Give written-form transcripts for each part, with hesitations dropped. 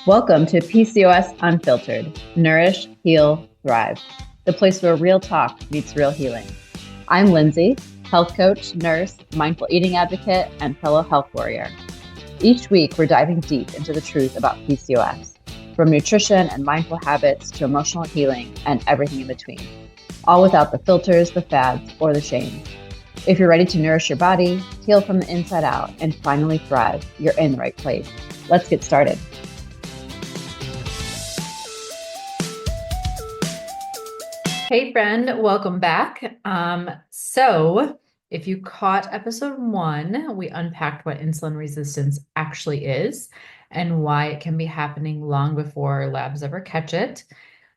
Welcome to PCOS Unfiltered, Nourish, Heal, Thrive, the place where real talk meets real healing. I'm Lindsay, health coach, nurse, mindful eating advocate, and fellow health warrior. Each week, we're diving deep into the truth about PCOS, from nutrition and mindful habits to emotional healing and everything in between, all without the filters, the fads, or the shame. If you're ready to nourish your body, heal from the inside out, and finally thrive, you're in the right place. Let's get started. Hey friend, welcome back. So if you caught episode 1, we unpacked what insulin resistance actually is and why it can be happening long before labs ever catch it.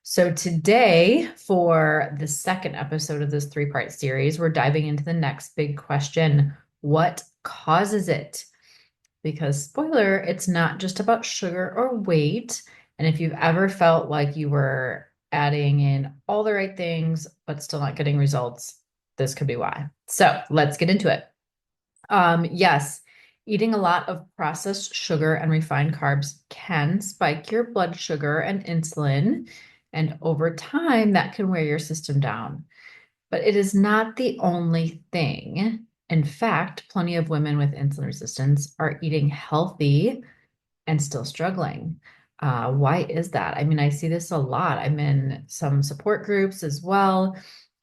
So today, for the second episode of this 3-part series, we're diving into the next big question: what causes it? Because spoiler, it's not just about sugar or weight. And if you've ever felt like you were adding in all the right things, but still not getting results, this could be why. So let's get into it. Yes, eating a lot of processed sugar and refined carbs can spike your blood sugar and insulin. And over time, that can wear your system down. But it is not the only thing. In fact, plenty of women with insulin resistance are eating healthy and still struggling. Why is that? I mean, I see this a lot. I'm in some support groups as well,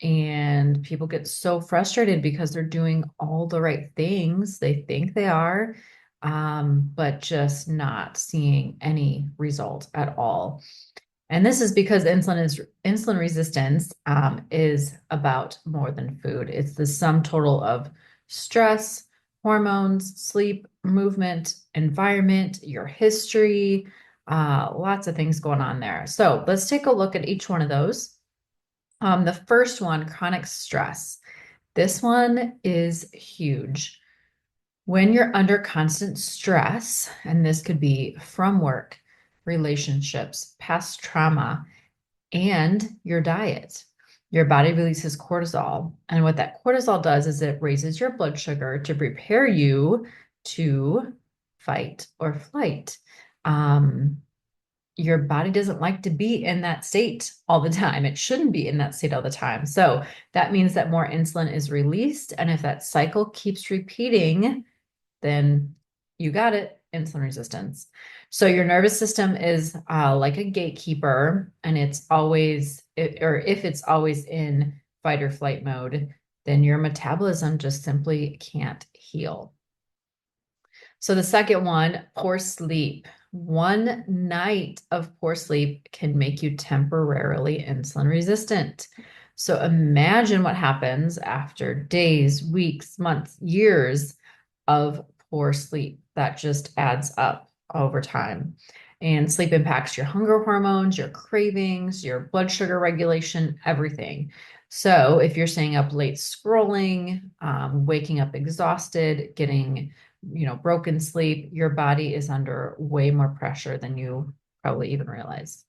and people get so frustrated because they're doing all the right things. They think they are, but just not seeing any result at all. And this is because insulin resistance is about more than food. It's the sum total of stress, hormones, sleep, movement, environment, your history, lots of things going on there. So let's take a look at each one of those. The first one, chronic stress. This one is huge. When you're under constant stress, and this could be from work, relationships, past trauma, and your diet, your body releases cortisol. And what that cortisol does is it raises your blood sugar to prepare you to fight or flight. Your body doesn't like to be in that state all the time. It shouldn't be in that state all the time. So that means that more insulin is released. And if that cycle keeps repeating, then you got it, insulin resistance. So your nervous system is like a gatekeeper, and it's always, or if it's always in fight or flight mode, then your metabolism just simply can't heal. So the second one, poor sleep. One night of poor sleep can make you temporarily insulin resistant. So imagine what happens after days, weeks, months, years of poor sleep. That just adds up over time. And sleep impacts your hunger hormones, your cravings, your blood sugar regulation, everything. So if you're staying up late scrolling, waking up exhausted, getting broken sleep, your body is under way more pressure than you probably even realize.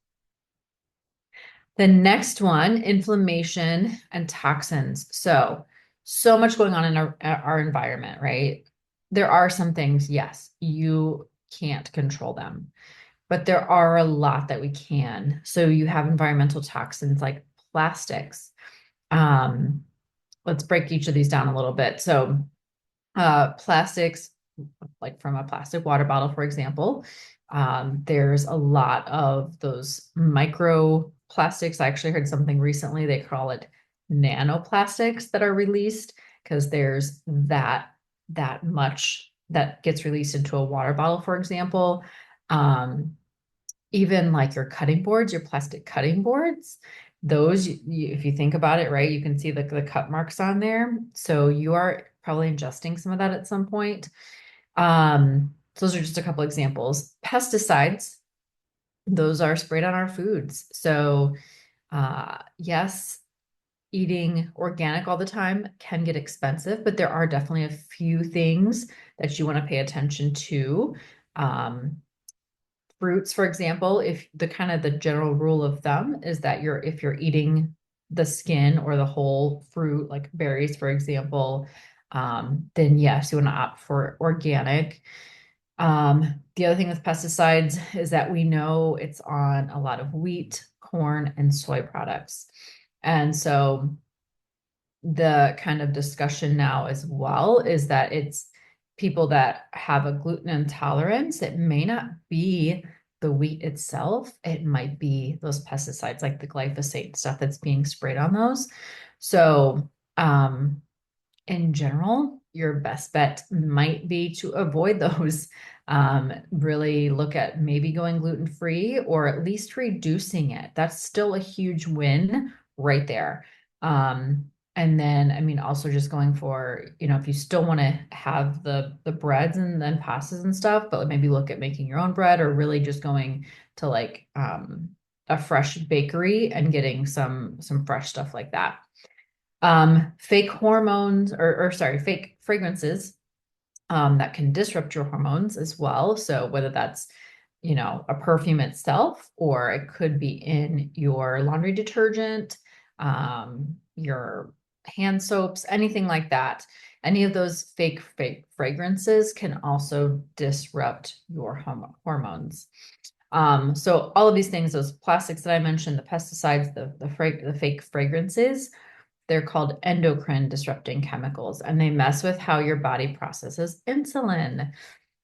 The next one, inflammation and toxins. So much going on in our environment, right? There are some things, yes, you can't control them, but there are a lot that we can. So you have environmental toxins like plastics. Let's break each of these down a little bit. So plastics, like from a plastic water bottle, for example, there's a lot of those microplastics. I actually heard something recently, they call it nanoplastics that are released because there's that much that gets released into a water bottle, for example. Even like your cutting boards, your plastic cutting boards, those, if you think about it, right, you can see the cut marks on there. So you are probably ingesting some of that at some point. Those are just a couple examples. Pesticides, those are sprayed on our foods. So yes, eating organic all the time can get expensive, but there are definitely a few things that you want to pay attention to. Fruits, for example, if the general rule of thumb is that if you're eating the skin or the whole fruit, like berries, for example, then yes, you want to opt for organic. The other thing with pesticides is that we know it's on a lot of wheat, corn, and soy products. And so the kind of discussion now as well is that it's people that have a gluten intolerance. It may not be the wheat itself, it might be those pesticides like the glyphosate stuff that's being sprayed on those. So, in general, your best bet might be to avoid those. Really look at maybe going gluten free or at least reducing it. That's still a huge win right there. And then, I mean, also just going for, if you still want to have the breads and then pastas and stuff, but maybe look at making your own bread or really just going to like a fresh bakery and getting some fresh stuff like that. Fake hormones or sorry, fake fragrances that can disrupt your hormones as well. So whether that's, a perfume itself, or it could be in your laundry detergent, your hand soaps, anything like that. Any of those fake fragrances can also disrupt your hormones. So all of these things, those plastics that I mentioned, the pesticides, the fake fragrances, they're called endocrine disrupting chemicals, and they mess with how your body processes insulin.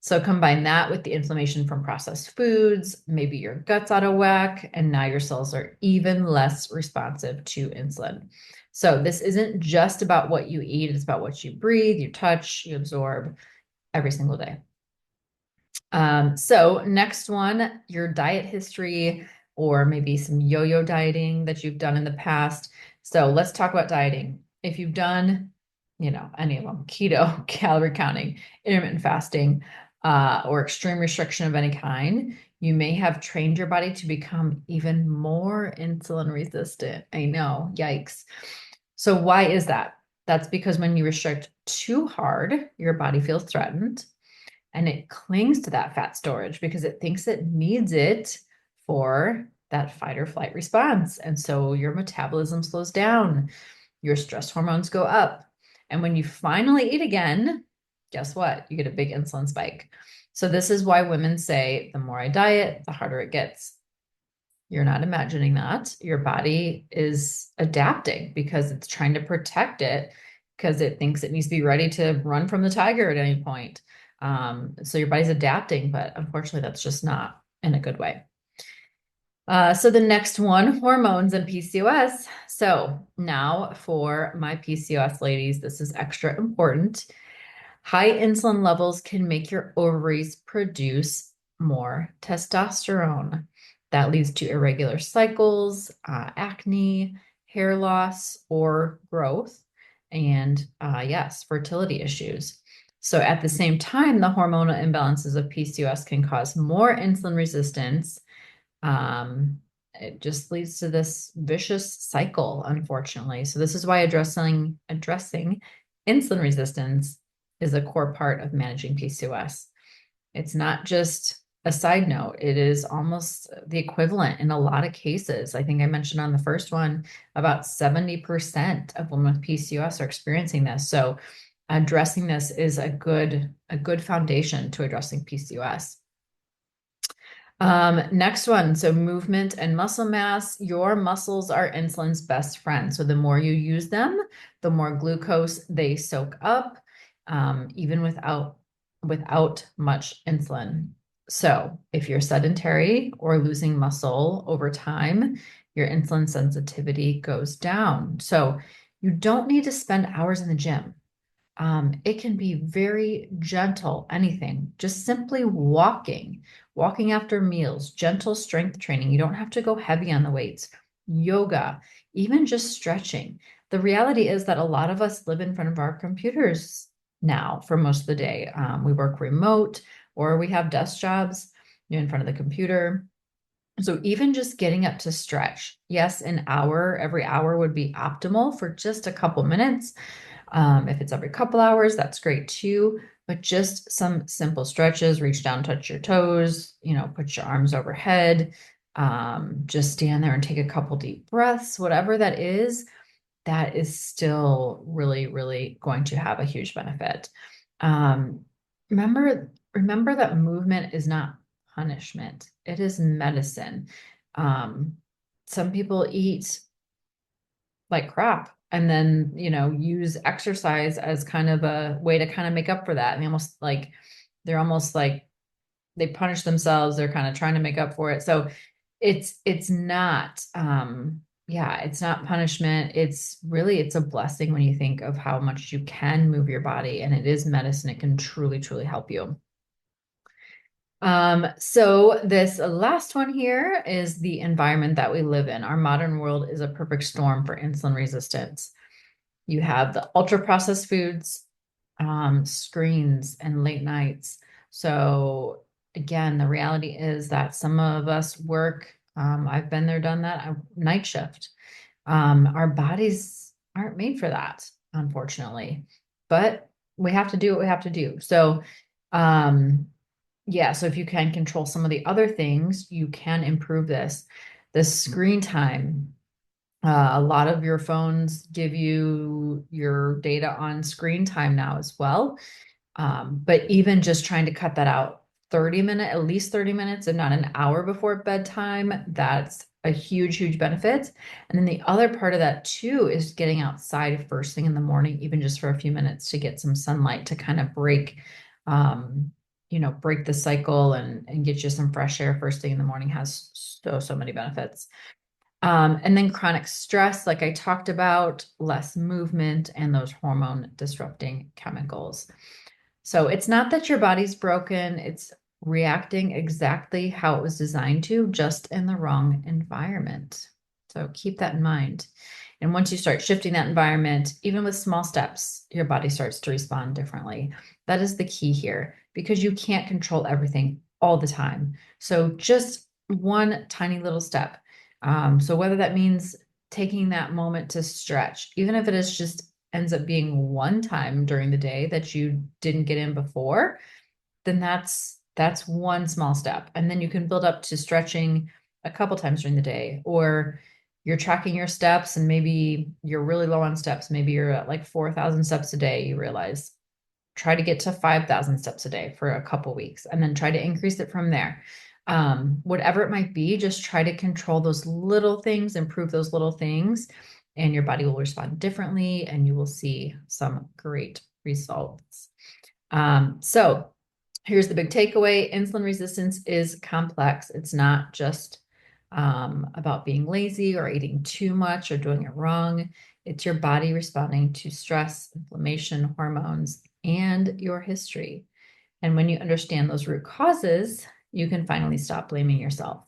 So combine that with the inflammation from processed foods, maybe your gut's out of whack, and now your cells are even less responsive to insulin. So this isn't just about what you eat, it's about what you breathe, you touch, you absorb every single day. So next one, your diet history, or maybe some yo-yo dieting that you've done in the past. So let's talk about dieting. If you've done, any of them, keto, calorie counting, intermittent fasting, or extreme restriction of any kind, you may have trained your body to become even more insulin resistant. I know, yikes. So why is that? That's because when you restrict too hard, your body feels threatened and it clings to that fat storage because it thinks it needs it for that fight or flight response. And so your metabolism slows down, your stress hormones go up. And when you finally eat again, guess what? You get a big insulin spike. So this is why women say the more I diet, the harder it gets. You're not imagining that. Your body is adapting because it's trying to protect it because it thinks it needs to be ready to run from the tiger at any point. So your body's adapting, but unfortunately, that's just not in a good way. So the next one, hormones and PCOS. So now for my PCOS ladies, this is extra important. High insulin levels can make your ovaries produce more testosterone. That leads to irregular cycles, acne, hair loss, or growth, and yes, fertility issues. So at the same time, the hormonal imbalances of PCOS can cause more insulin resistance. It just leads to this vicious cycle, unfortunately. So this is why addressing insulin resistance is a core part of managing PCOS. It's not just a side note, it is almost the equivalent in a lot of cases. I think I mentioned on the first one, about 70% of women with PCOS are experiencing this. So addressing this is a good foundation to addressing PCOS. Next one. So movement and muscle mass. Your muscles are insulin's best friend. So the more you use them, the more glucose they soak up, even without much insulin. So if you're sedentary or losing muscle over time, your insulin sensitivity goes down. So you don't need to spend hours in the gym. It can be very gentle, anything, just simply walking after meals, gentle strength training. You don't have to go heavy on the weights, yoga, even just stretching. The reality is that a lot of us live in front of our computers now for most of the day. We work remote or we have desk jobs, in front of the computer. So even just getting up to stretch, yes, every hour would be optimal for just a couple minutes. If it's every couple hours, that's great too. But just some simple stretches, reach down, touch your toes, put your arms overhead, just stand there and take a couple deep breaths, whatever that is still really, really going to have a huge benefit. Remember remember that movement is not punishment. It is medicine. Some people eat like crap and then, use exercise as kind of a way to kind of make up for that. And they're almost like they punish themselves. They're kind of trying to make up for it. So it's not, it's not punishment. It's a blessing when you think of how much you can move your body, and it is medicine. It can truly, truly help you. So this last one here is the environment that we live in. Our modern world is a perfect storm for insulin resistance. You have the ultra processed foods, screens, and late nights. So again, the reality is that some of us work, I've been there, done that, night shift. Our bodies aren't made for that, unfortunately, but we have to do what we have to do. So, so if you can control some of the other things, you can improve this. The screen time. A lot of your phones give you your data on screen time now as well. But even just trying to cut that out at least 30 minutes, if not an hour before bedtime, that's a huge, huge benefit. And then the other part of that too is getting outside first thing in the morning, even just for a few minutes to get some sunlight to kind of break the cycle and get you some fresh air first thing in the morning has so many benefits. And then chronic stress, like I talked about, less movement and those hormone disrupting chemicals. So it's not that your body's broken, it's reacting exactly how it was designed to, just in the wrong environment. So keep that in mind. And once you start shifting that environment, even with small steps, your body starts to respond differently. That is the key here, because you can't control everything all the time. So just one tiny little step. So whether that means taking that moment to stretch, even if it is just ends up being one time during the day that you didn't get in before, then that's one small step. And then you can build up to stretching a couple times during the day, or you're tracking your steps and maybe you're really low on steps. Maybe you're at like 4,000 steps a day. You realize try to get to 5,000 steps a day for a couple weeks and then try to increase it from there. Whatever it might be, just try to control those little things, improve those little things, and your body will respond differently and you will see some great results. So here's the big takeaway. Insulin resistance is complex. It's not just about being lazy or eating too much or doing it wrong. It's your body responding to stress, inflammation, hormones, and your history. And when you understand those root causes, you can finally stop blaming yourself.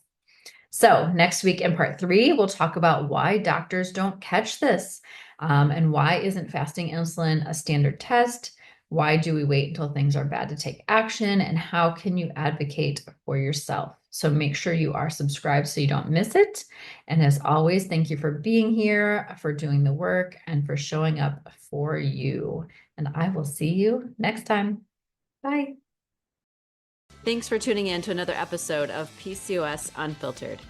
So next week in part 3, we'll talk about why doctors don't catch this, and why isn't fasting insulin a standard test? Why do we wait until things are bad to take action? And how can you advocate for yourself? So make sure you are subscribed so you don't miss it. And as always, thank you for being here, for doing the work, and for showing up for you. And I will see you next time. Bye. Thanks for tuning in to another episode of PCOS Unfiltered.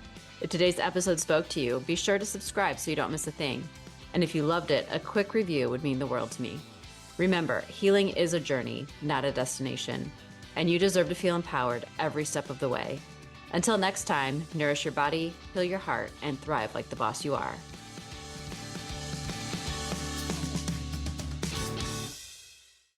If today's episode spoke to you, be sure to subscribe so you don't miss a thing. And if you loved it, a quick review would mean the world to me. Remember, healing is a journey, not a destination, and you deserve to feel empowered every step of the way. Until next time, nourish your body, heal your heart, and thrive like the boss you are.